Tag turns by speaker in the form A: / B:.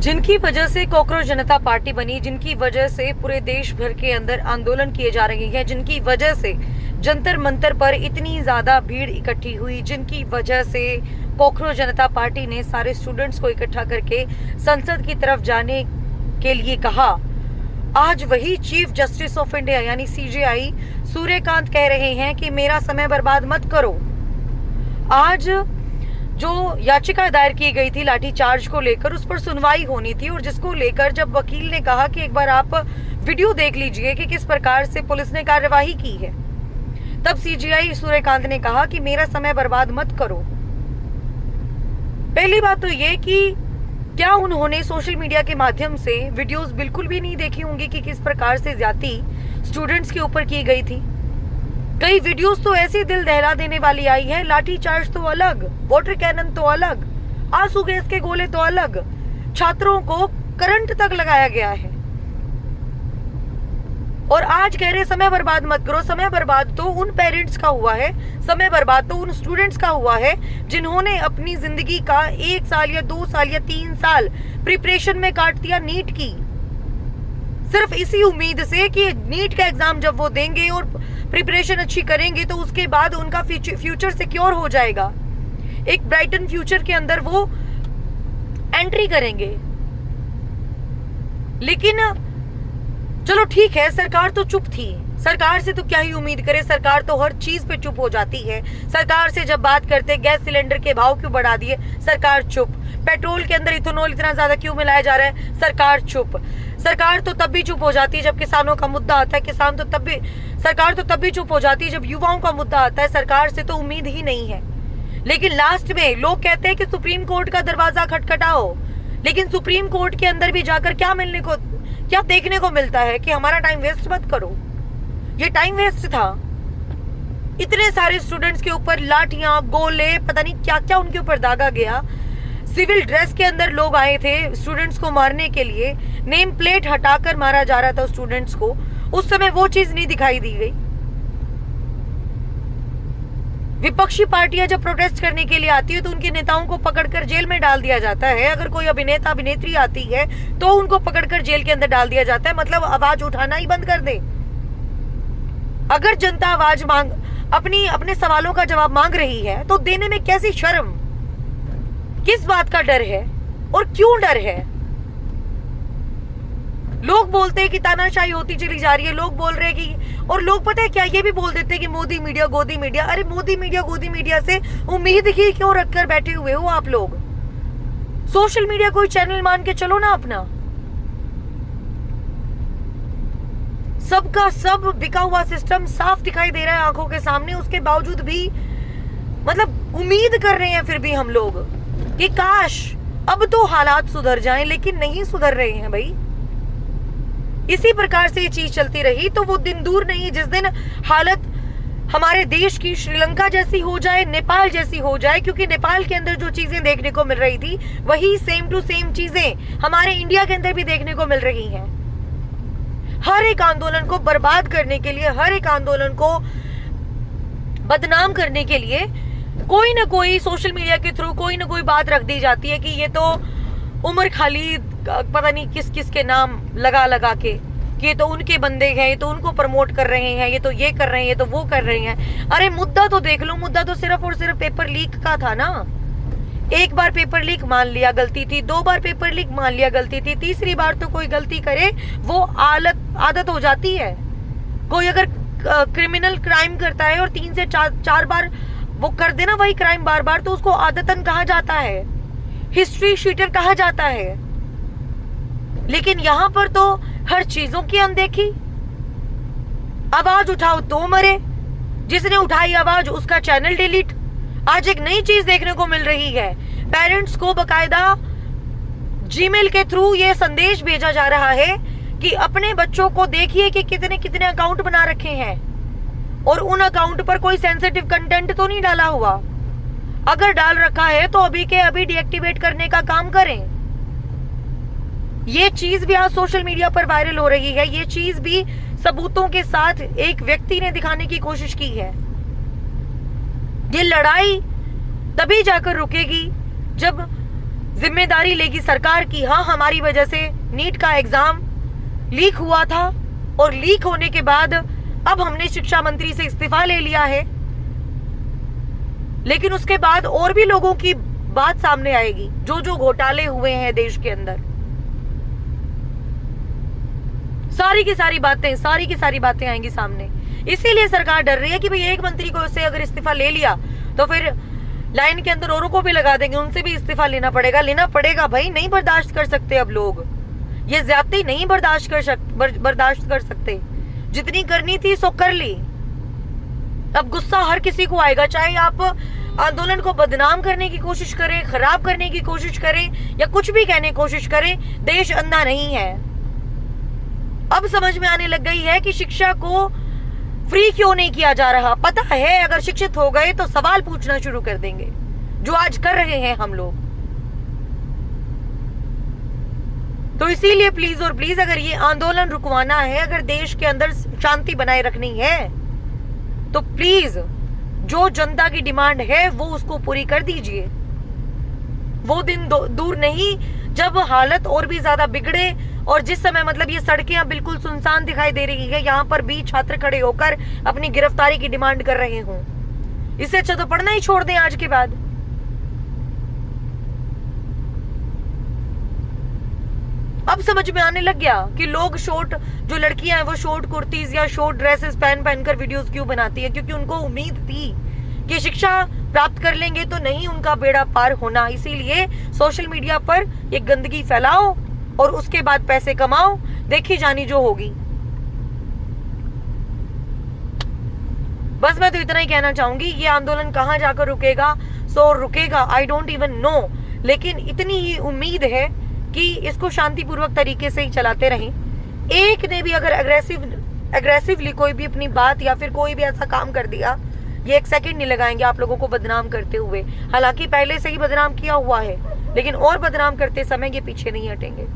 A: जिनकी वजह से कॉकरोच जनता पार्टी बनी, जिनकी वजह से पूरे देश भर के अंदर आंदोलन किए जा रहे हैं, जिनकी वजह से जंतर मंतर पर इतनी ज्यादा भीड़ इकट्ठी हुई, जिनकी वजह से कॉकरोच जनता पार्टी ने सारे स्टूडेंट्स को इकट्ठा करके संसद की तरफ जाने के लिए कहा। आज वही चीफ जस्टिस ऑफ इंडिया यानी सीजेआई सूर्यकांत कह रहे हैं कि मेरा समय बर्बाद मत करो। आज जो याचिका दायर की गई थी लाठीचार्ज को लेकर, उस पर सुनवाई होनी थी और जिसको लेकर जब वकील ने कहा कि एक बार आप वीडियो देख लीजिए कि किस प्रकार से पुलिस ने कार्यवाही की है, तब सीजेआई सूर्यकांत ने कहा कि मेरा समय बर्बाद मत करो। पहली बात तो ये कि क्या उन्होंने सोशल मीडिया के माध्यम से वीडियोस बिल्कुल भी नहीं देखी होंगी कि किस प्रकार से ज्यादती स्टूडेंट्स के ऊपर की गई थी। कई वीडियोस तो ऐसी दिल दहला देने वाली आई है, लाठीचार्ज तो अलग, वाटर कैनन तो अलग, आंसू गैस के गोले तो अलग, छात्रों को करंट तक लगाया गया है। और आज कह रहे समय बर्बाद मत करो। समय बर्बाद तो उन पेरेंट्स का हुआ है, समय बर्बाद तो उन स्टूडेंट्स का हुआ है जिन्होंने अपनी जिंदगी का 1 साल या 2 साल या 3 साल प्रिपरेशन में काट दिया नीट की, सिर्फ इसी उम्मीद से कि नीट का एग्जाम जब वो देंगे और प्रिपरेशन अच्छी करेंगे तो उसके बाद उनका फ्यूचर सिक्योर हो जाएगा, एक ब्राइटन फ्यूचर के अंदर वो एंट्री करेंगे। लेकिन चलो ठीक है, सरकार तो चुप थी, सरकार से तो क्या ही उम्मीद करे, सरकार तो हर चीज पे चुप हो जाती है। सरकार से जब बात करते गैस सिलेंडर के भाव क्यों बढ़ा दिए, सरकार चुप। पेट्रोल के अंदर इथेनॉल इतना ज्यादा क्यों मिलाया जा रहा है, सरकार चुप। सरकार तो तब भी चुप हो जाती है जब किसानों का मुद्दा आता है, सरकार तो तब भी चुप हो जाती है जब युवाओं का मुद्दा आता है। सरकार से तो उम्मीद ही नहीं है। लेकिन लास्ट में लोग कहते हैं कि सुप्रीम कोर्ट का दरवाजा खटखटाओ, लेकिन सुप्रीम कोर्ट के अंदर भी जाकर क्या देखने को मिलता है कि हमारा टाइम वेस्ट मत करो। ये टाइम वेस्ट था। इतने सारे स्टूडेंट्स के ऊपर लाठियां, गोले, पता नहीं क्या क्या उनके ऊपर दागा गया। सिविल ड्रेस के अंदर लोग आए थे स्टूडेंट्स को मारने के लिए, नेम प्लेट हटाकर मारा जा रहा था स्टूडेंट्स को। उस समय वो चीज नहीं दिखाई दी गई। विपक्षी पार्टियां जब प्रोटेस्ट करने के लिए आती है तो उनके नेताओं को पकड़कर जेल में डाल दिया जाता है। अगर कोई अभिनेता अभिनेत्री आती है तो उनको पकड़कर जेल के अंदर डाल दिया जाता है, मतलब आवाज उठाना ही बंद कर दे। अगर जनता आवाज अपने सवालों का जवाब मांग रही है तो देने में कैसी शर्म, किस बात का डर है और क्यों डर है? लोग बोलते हैं कि तानाशाही होती चली जा रही है, लोग बोल रहे हैं कि, और लोग पता है क्या ये भी बोल देते हैं कि मोदी मीडिया गोदी मीडिया। अरे मोदी मीडिया गोदी मीडिया से उम्मीद ही क्यों रखकर बैठे हुए हो आप लोग? सोशल मीडिया कोई चैनल मान के चलो ना अपना। सबका सब बिका हुआ सिस्टम साफ दिखाई दे रहा है आंखों के सामने, उसके बावजूद भी मतलब उम्मीद कर रहे हैं फिर भी हम लोग कि काश अब तो हालात सुधर जाएं, लेकिन नहीं सुधर रहे हैं भाई। इसी प्रकार से ये चीज चलती रही तो वो दिन दूर नहीं जिस दिन हालत हमारे देश की श्रीलंका जैसी हो जाए, नेपाल जैसी हो जाए, क्योंकि नेपाल के अंदर जो चीजें देखने को मिल रही थी वही सेम टू सेम चीजें हमारे इंडिया के अंदर भी देखने को मिल रही हैं। हर एक आंदोलन को बर्बाद करने के लिए, हर एक आंदोलन को बदनाम करने के लिए कोई ना कोई सोशल मीडिया के थ्रू कोई ना कोई बात रख दी जाती है कि ये तो उमर खालिद पता नहीं किस किस के नाम लगा के कि ये तो उनके बंदे हैं, ये तो उनको प्रमोट कर रहे हैं, ये तो ये कर रहे हैं, ये तो वो कर रहे हैं। अरे मुद्दा तो देख लो, मुद्दा तो सिर्फ और सिर्फ पेपर लीक का था ना। एक बार पेपर लीक मान लिया गलती थी, 2 बार पेपर लीक मान लिया गलती थी, तीसरी बार तो कोई गलती करे वो आदत हो जाती है। कोई अगर क्रिमिनल क्राइम करता है और 3 से 4 बार वो कर देना वही क्राइम बार बार, तो उसको आदतन कहा जाता है, हिस्ट्री शीटर कहा जाता है। लेकिन यहां पर तो हर चीजों की अनदेखी। आवाज उठाओ तो मरे, जिसने उठाई आवाज उसका चैनल डिलीट। आज एक नई चीज देखने को मिल रही है, पेरेंट्स को बकायदा जीमेल के थ्रू ये संदेश भेजा जा रहा है कि अपने बच्चों को देखिए कि कितने कितने अकाउंट बना रखे हैं और उन अकाउंट पर कोई सेंसिटिव कंटेंट तो नहीं डाला हुआ। अगर डाल रखा है तो अभी के अभी डीएक्टिवेट करने का काम करें। ये चीज भी आज सोशल मीडिया पर वायरल हो रही है। ये चीज भी सबूतों के साथ एक व्यक्ति ने दिखाने की कोशिश की है। ये लड़ाई तभी जाकर रुकेगी जब जिम्मेदारी लेगी सरकार की, हाँ हमारी वजह से नीट का एग्जाम लीक हुआ था और लीक होने के बाद अब हमने शिक्षा मंत्री से इस्तीफा ले लिया है, लेकिन उसके बाद और भी लोगों की बात सामने आएगी जो जो घोटाले हुए हैं देश के अंदर। सारी की सारी बातें आएंगी सामने। इसीलिए सरकार डर रही है कि भाई एक मंत्री को से अगर इस्तीफा ले लिया तो फिर लाइन के अंदर औरों को भी लगा देंगे, उनसे भी इस्तीफा लेना पड़ेगा भाई। नहीं बर्दाश्त कर सकते अब लोग, ये ज्यादती नहीं बर्दाश्त कर सकते। जितनी करनी थी सो कर ली। अब गुस्सा हर किसी को आएगा, चाहे आप आंदोलन को बदनाम करने की कोशिश करें, खराब करने की कोशिश करें या कुछ भी कहने की कोशिश करें, देश अंधा नहीं है। अब समझ में आने लग गई है कि शिक्षा को फ्री क्यों नहीं किया जा रहा। पता है अगर शिक्षित हो गए तो सवाल पूछना शुरू कर देंगे, जो आज कर रहे हैं हम लोग। तो इसीलिए प्लीज और प्लीज अगर ये आंदोलन रुकवाना है, अगर देश के अंदर शांति बनाए रखनी है, तो प्लीज जो जनता की डिमांड है वो उसको पूरी कर दीजिए। वो दिन दूर नहीं जब हालत और भी ज्यादा बिगड़े और जिस समय मतलब ये सड़कें बिल्कुल सुनसान दिखाई दे रही है, यहाँ पर भी छात्र खड़े होकर अपनी गिरफ्तारी की डिमांड कर रहे हों। इससे अच्छा तो पढ़ना ही छोड़ दें आज के बाद। अब समझ में आने लग गया कि लोग शॉर्ट, जो लड़कियां हैं वो शॉर्ट कुर्तीज या शॉर्ट ड्रेसेस पहनकर वीडियोस क्यों बनाती है, क्योंकि उनको उम्मीद थी कि शिक्षा प्राप्त कर लेंगे तो नहीं उनका बेड़ा पार होना। इसीलिए सोशल मीडिया पर ये गंदगी फैलाओ और उसके बाद पैसे कमाओ, देखी जानी जो होगी। बस मैं तो इतना ही कहना चाहूंगी, ये आंदोलन कहां जाकर रुकेगा सो रुकेगा, आई डोंट इवन नो, लेकिन इतनी ही उम्मीद है कि इसको शांतिपूर्वक तरीके से ही चलाते रहें। एक ने भी अगर एग्रेसिवली कोई भी अपनी बात या फिर कोई भी ऐसा काम कर दिया, ये एक सेकंड नहीं लगाएंगे आप लोगों को बदनाम करते हुए। हालांकि पहले से ही बदनाम किया हुआ है, लेकिन और बदनाम करते समय ये पीछे नहीं हटेंगे।